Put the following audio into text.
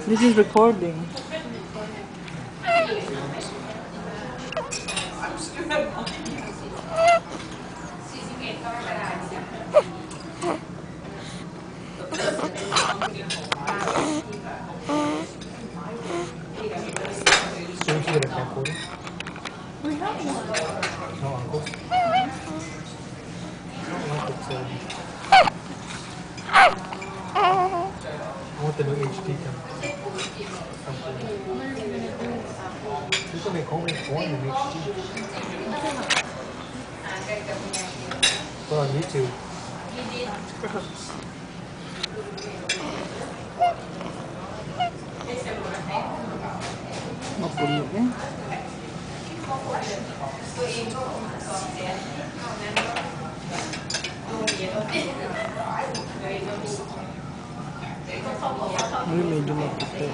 This is recording. Don't you get a camcorder? We have one. No, uncle. I don't like it, so I want the new HD camera. You can make homemade porn in HD. Put on YouTube. Mapulo eh. Ay, medyo maputi.